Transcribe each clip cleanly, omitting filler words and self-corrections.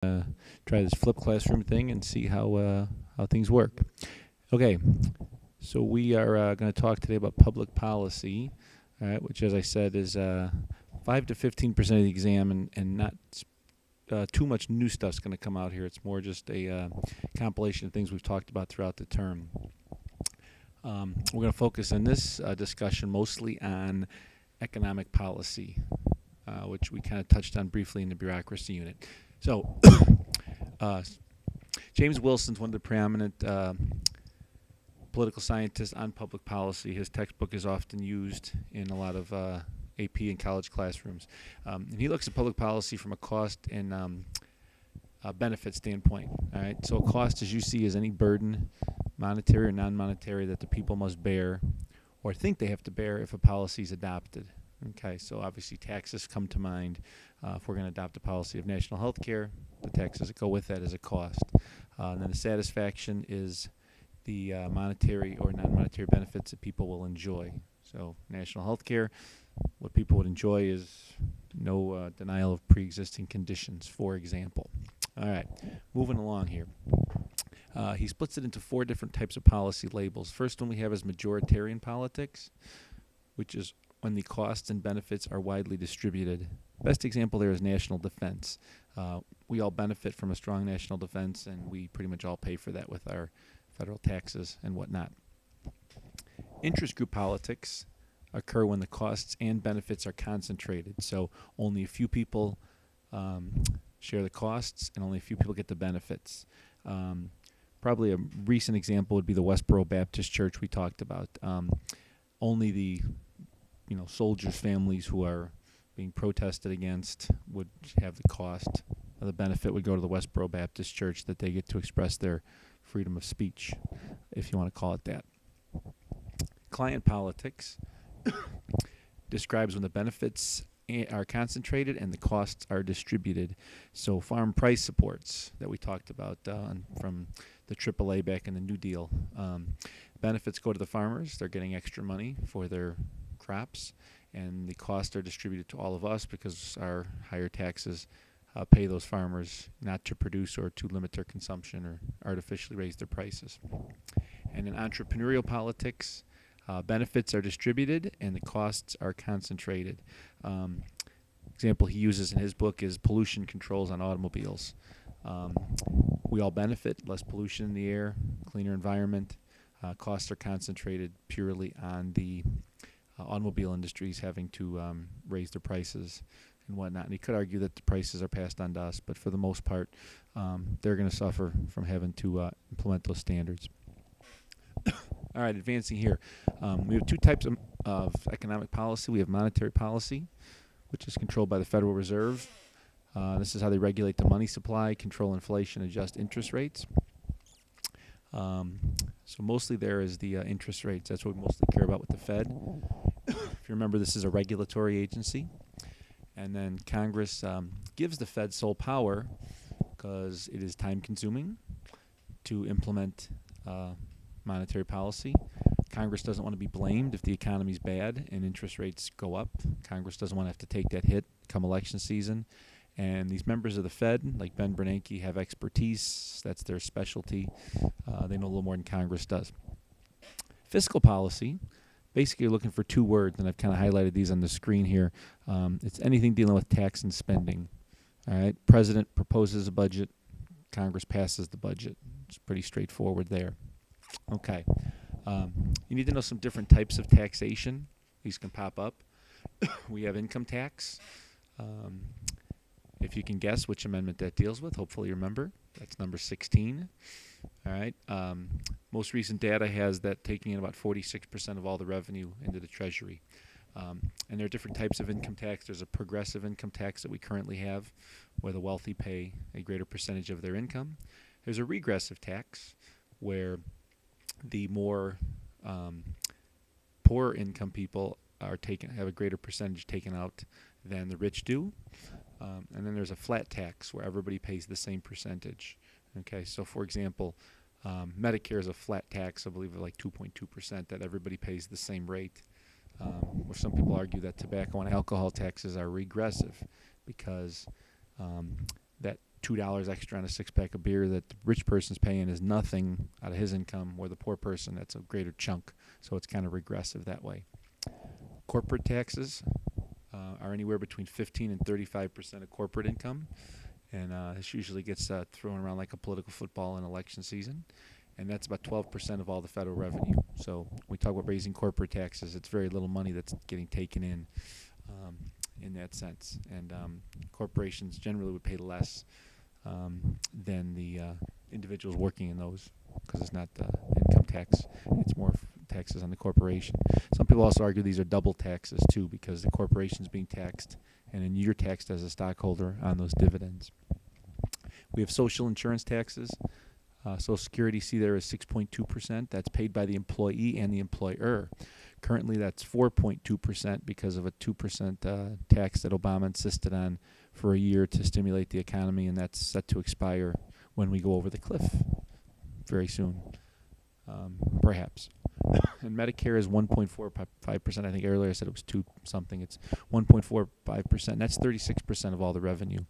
try this flip classroom thing and see how things work. Okay, so we are going to talk today about public policy, all right, which, as I said, is 5 to 15% of the exam, and not too much new stuff's going to come out here. It's more just a compilation of things we've talked about throughout the term. We're going to focus in this discussion mostly on economic policy, which we kind of touched on briefly in the bureaucracy unit. So, James Wilson's one of the preeminent political scientists on public policy. His textbook is often used in a lot of AP and college classrooms. And he looks at public policy from a cost and benefit standpoint. All right. So, a cost, as you see, is any burden, monetary or non-monetary, that the people must bear or think they have to bear if a policy is adopted. Okay, so obviously taxes come to mind. If we're going to adopt a policy of national health care, the taxes that go with that is a cost. And then the satisfaction is the monetary or non-monetary benefits that people will enjoy. So national health care, what people would enjoy is no denial of pre-existing conditions, for example. All right, moving along here. He splits it into 4 different types of policy labels. First one we have is majoritarian politics, which is when the costs and benefits are widely distributed. Best example there is national defense. We all benefit from a strong national defense, and we pretty much all pay for that with our federal taxes and whatnot. Interest group politics occur when the costs and benefits are concentrated. So only a few people share the costs, and only a few people get the benefits. Probably a recent example would be the Westboro Baptist Church we talked about. Only the soldiers' families who are being protested against would have the cost. The benefit would go to the Westboro Baptist Church, that they get to express their freedom of speech, if you want to call it that. Client politics describes when the benefits are concentrated and the costs are distributed. So farm price supports that we talked about from the AAA back in the New Deal. Benefits go to the farmers. They're getting extra money for their crops, and the costs are distributed to all of us because our higher taxes pay those farmers not to produce or to limit their consumption or artificially raise their prices. And in entrepreneurial politics, benefits are distributed and the costs are concentrated. Example he uses in his book is pollution controls on automobiles. We all benefit, less pollution in the air, cleaner environment. Costs are concentrated purely on the automobile industries having to raise their prices and whatnot. And he could argue that the prices are passed on to us, but for the most part, they're going to suffer from having to implement those standards. All right, advancing here. We have 2 types of economic policy. We have monetary policy, which is controlled by the Federal Reserve. This is how they regulate the money supply, control inflation, adjust interest rates. So mostly there is the interest rates. That's what we mostly care about with the Fed. If you remember, this is a regulatory agency. And then Congress gives the Fed sole power because it is time-consuming to implement monetary policy. Congress doesn't want to be blamed if the economy's bad and interest rates go up. Congress doesn't want to have to take that hit come election season. And these members of the Fed, like Ben Bernanke, have expertise. That's their specialty. They know a little more than Congress does. Fiscal policy, basically you're looking for 2 words, and I've kind of highlighted these on the screen here. It's anything dealing with tax and spending. All right, President proposes a budget, Congress passes the budget. It's pretty straightforward there. Okay, you need to know some different types of taxation. These can pop up. We have income tax. If you can guess which amendment that deals with, hopefully you remember. That's number 16. All right. Most recent data has that taking in about 46% of all the revenue into the Treasury. And there are different types of income tax. There's a progressive income tax that we currently have, where the wealthy pay a greater percentage of their income. There's a regressive tax, where the more poor income people have a greater percentage taken out than the rich do. And then there's a flat tax where everybody pays the same percentage. Okay, so for example, Medicare is a flat tax, I believe, of like 2.2%, that everybody pays the same rate. Or some people argue that tobacco and alcohol taxes are regressive because that $2 extra on a 6-pack of beer that the rich person's paying is nothing out of his income, or the poor person, that's a greater chunk. So it's kind of regressive that way. Corporate taxes are anywhere between 15 and 35% of corporate income. And this usually gets thrown around like a political football in election season. And that's about 12% of all the federal revenue. So when we talk about raising corporate taxes, it's very little money that's getting taken in that sense. And corporations generally would pay less than the individuals working in those, because it's not income tax. It's more taxes on the corporation. Some people also argue these are double taxes too, because the corporation's being taxed and then you're taxed as a stockholder on those dividends. We have social insurance taxes. Social Security, see there is 6.2%. That's paid by the employee and the employer. Currently, that's 4.2% because of a 2% tax that Obama insisted on for a year to stimulate the economy, and that's set to expire when we go over the cliff very soon, perhaps. And Medicare is 1.45%. I think earlier I said it was 2 something. It's 1.45%. That's 36% of all the revenue.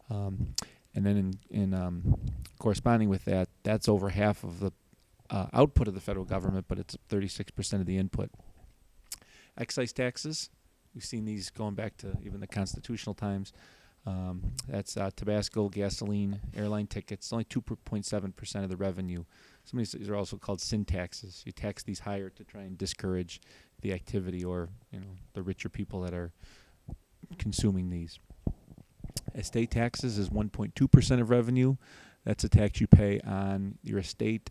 And then in corresponding with that, that's over half of the output of the federal government, but it's 36% of the input. Excise taxes, we've seen these going back to even the constitutional times. That's Tabasco, gasoline, airline tickets, only 2.7% of the revenue. Some of these are also called sin taxes. You tax these higher to try and discourage the activity, or the richer people that are consuming these. Estate taxes is 1.2% of revenue. That's a tax you pay on your estate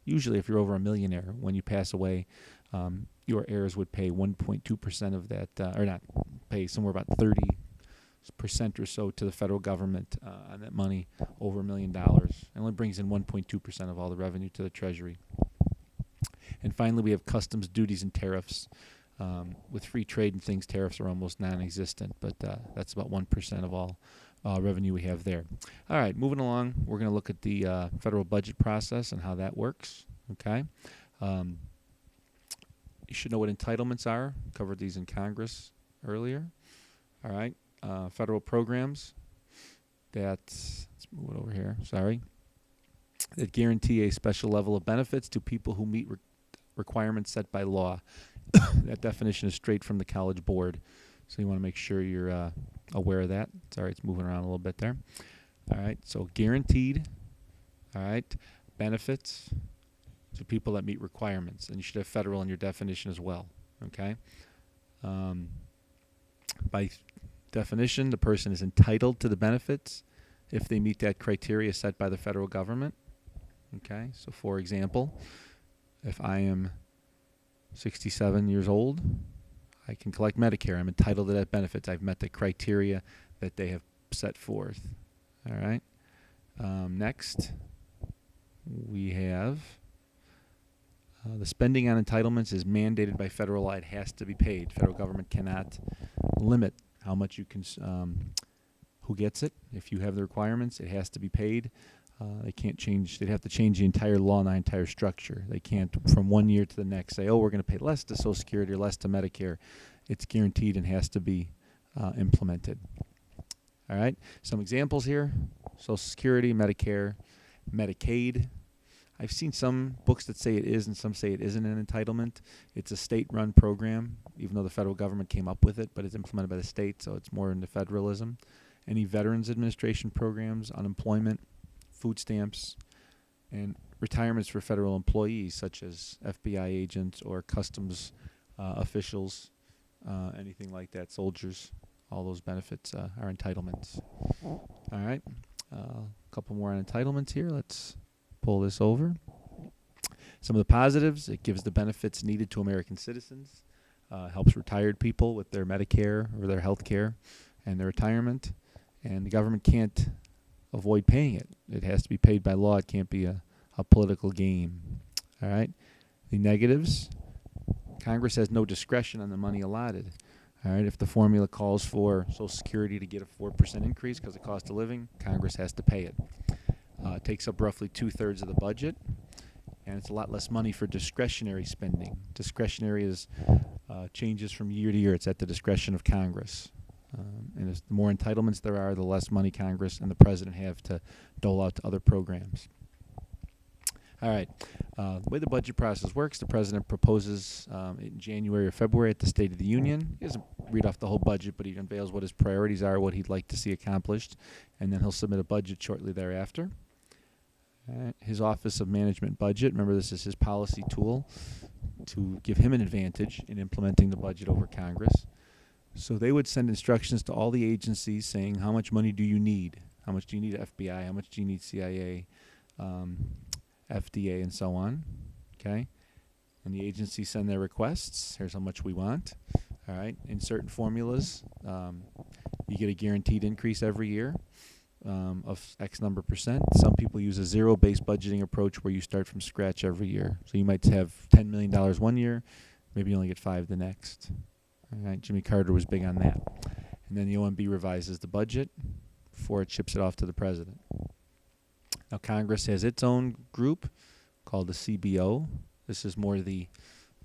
usually if you're over a millionaire. When you pass away, your heirs would pay 1.2% of that, or not pay, somewhere about 30% or so to the federal government on that money over $1 million. It only brings in 1.2% of all the revenue to the Treasury. And finally, we have customs, duties, and tariffs. With free trade and things, tariffs are almost non-existent, but that's about 1% of all revenue we have there. All right, moving along, we're going to look at the federal budget process and how that works. Okay, you should know what entitlements are. Covered these in Congress earlier. All right, federal programs let's move it over here. Sorry, that guarantee a special level of benefits to people who meet requirements set by law. That definition is straight from the College Board, so you want to make sure you're aware of that. Sorry, it's moving around a little bit there. All right, so guaranteed, all right, benefits to people that meet requirements, and you should have federal in your definition as well, okay? By definition, the person is entitled to the benefits if they meet that criteria set by the federal government, okay? So, for example, if I am 67 years old, I can collect Medicare. I'm entitled to that benefit. I've met the criteria that they have set forth. All right. Next, we have the spending on entitlements is mandated by federal law. It has to be paid. Federal government cannot limit how much you can, who gets it. If you have the requirements, it has to be paid. They can't change. They'd have to change the entire law and the entire structure. They can't, from one year to the next, say, oh, we're going to pay less to Social Security or less to Medicare. It's guaranteed and has to be implemented. All right. Some examples here: Social Security, Medicare, Medicaid. I've seen some books that say it is and some say it isn't an entitlement. It's a state-run program, even though the federal government came up with it, but it's implemented by the state, so it's more into federalism. Any Veterans Administration programs, unemployment, food stamps, and retirements for federal employees such as FBI agents or customs officials, anything like that, soldiers, all those benefits are entitlements. All right, a couple more on entitlements here. Let's pull this over. Some of the positives: it gives the benefits needed to American citizens, helps retired people with their Medicare or their health care and their retirement, and the government can't avoid paying it. It has to be paid by law. It can't be a political game. All right. The negatives: Congress has no discretion on the money allotted. All right. If the formula calls for Social Security to get a 4% increase because of cost of living, Congress has to pay it. It takes up roughly 2/3 of the budget, and it's a lot less money for discretionary spending. Discretionary is changes from year to year. It's at the discretion of Congress. And the more entitlements there are, the less money Congress and the president have to dole out to other programs. All right. The way the budget process works, the president proposes in January or February at the State of the Union. He doesn't read off the whole budget, but he unveils what his priorities are, what he'd like to see accomplished, and then he'll submit a budget shortly thereafter. His Office of Management Budget, remember this is his policy tool to give him an advantage in implementing the budget over Congress. So they would send instructions to all the agencies saying, how much money do you need? How much do you need FBI? How much do you need CIA? FDA and so on, okay? And the agencies send their requests. Here's how much we want, all right? In certain formulas, you get a guaranteed increase every year of X number percent. Some people use a zero-based budgeting approach where you start from scratch every year. So you might have $10 million one year, maybe you only get 5 the next. All right, Jimmy Carter was big on that. And then the OMB revises the budget before it ships it off to the president. Now, Congress has its own group called the CBO. This is more the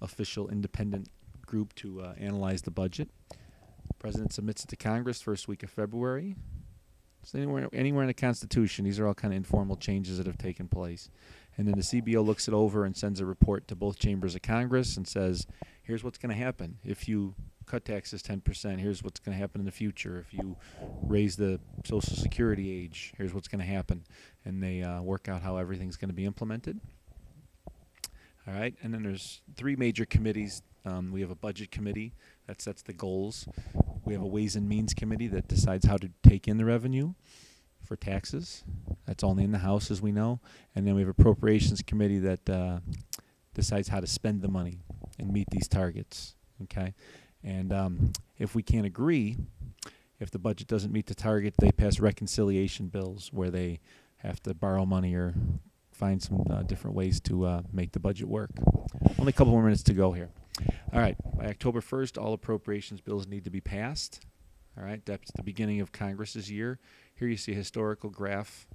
official independent group to analyze the budget. The president submits it to Congress first week of February. So anywhere in the Constitution, these are all kind of informal changes that have taken place. And then the CBO looks it over and sends a report to both chambers of Congress and says, here's what's going to happen. If you cut taxes 10%, here's what's going to happen in the future. If you raise the Social Security age, here's what's going to happen. And they work out how everything's going to be implemented. All right, and then there's 3 major committees. We have a budget committee that sets the goals. We have a Ways and Means committee that decides how to take in the revenue for taxes. That's only in the House, as we know. And then we have Appropriations Committee that decides how to spend the money and meet these targets, okay? And if we can't agree, if the budget doesn't meet the target, they pass reconciliation bills where they have to borrow money or find some different ways to make the budget work. Only a couple more minutes to go here. All right, by October 1st, all appropriations bills need to be passed. All right, that's the beginning of Congress's year. Here you see a historical graph.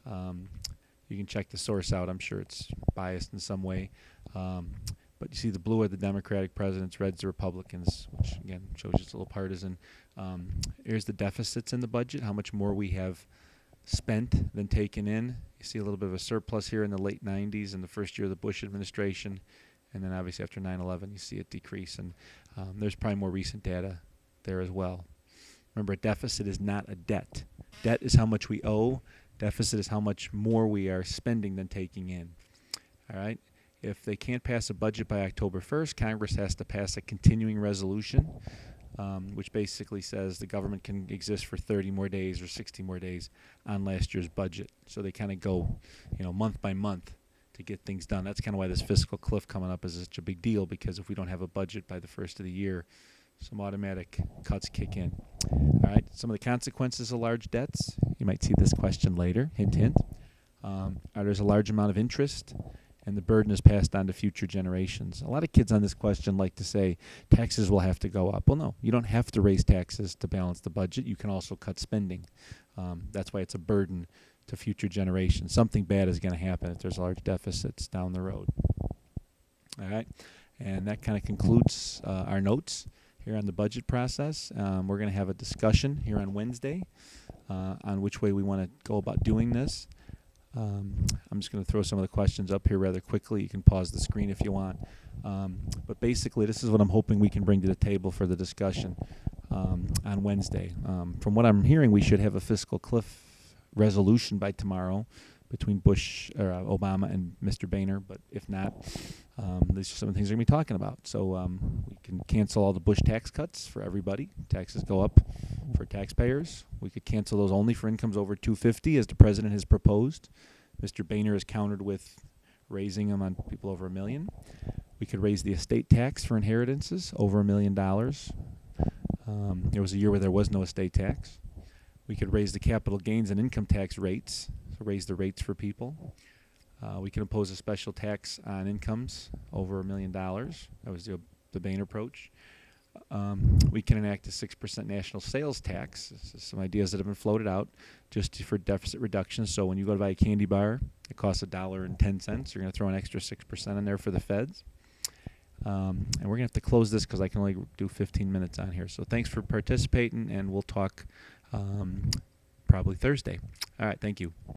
You can check the source out. I'm sure it's biased in some way. But you see the blue are the Democratic presidents, red's the Republicans, which, again, shows you it's a little partisan. Here's the deficits in the budget, how much more we have spent than taken in. You see a little bit of a surplus here in the late 90s in the first year of the Bush administration. And then obviously after 9/11, you see it decrease. And there's probably more recent data there as well. Remember, a deficit is not a debt. Debt is how much we owe. Deficit is how much more we are spending than taking in. All right? If they can't pass a budget by October 1st, Congress has to pass a continuing resolution, which basically says the government can exist for 30 more days or 60 more days on last year's budget. So they kind of go, month by month to get things done. That's kind of why this fiscal cliff coming up is such a big deal, because if we don't have a budget by the first of the year, some automatic cuts kick in. All right, some of the consequences of large debts. You might see this question later, hint, hint. There's a large amount of interest, and the burden is passed on to future generations. A lot of kids on this question like to say taxes will have to go up. Well, no, you don't have to raise taxes to balance the budget. You can also cut spending. That's why it's a burden to future generations. Something bad is going to happen if there's large deficits down the road. All right, and that kind of concludes our notes here on the budget process. We're going to have a discussion here on Wednesday on which way we want to go about doing this. I'm just going to throw some of the questions up here rather quickly. You can pause the screen if you want. But basically, this is what I'm hoping we can bring to the table for the discussion on Wednesday. From what I'm hearing, we should have a fiscal cliff resolution by tomorrow between Obama and Mr. Boehner. But if not, these are some of the things we're going to be talking about. So we can cancel all the Bush tax cuts for everybody. Taxes go up for taxpayers. We could cancel those only for incomes over $250,000, as the president has proposed. Mr. Boehner has countered with raising them on people over $1 million. We could raise the estate tax for inheritances over $1 million. There was a year where there was no estate tax. We could raise the capital gains and income tax rates, so raise the rates for people. We can impose a special tax on incomes over $1 million. That was the Boehner approach. We can enact a 6% national sales tax. This is some ideas that have been floated out just for deficit reduction. So when you go to buy a candy bar, it costs $1.10. You're going to throw an extra 6% in there for the feds. And we're going to have to close this because I can only do 15 minutes on here. So thanks for participating, and we'll talk probably Thursday. All right, thank you.